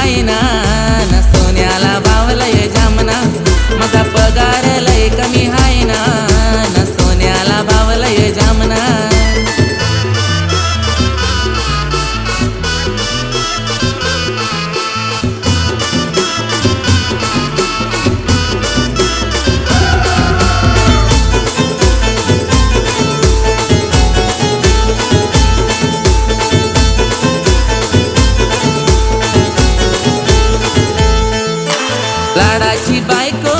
हायना ना सोन्याला भाव लय जामना माझा पगार लय कमी हायना ना सोन्याला भाव लय जामना लाडाची बायको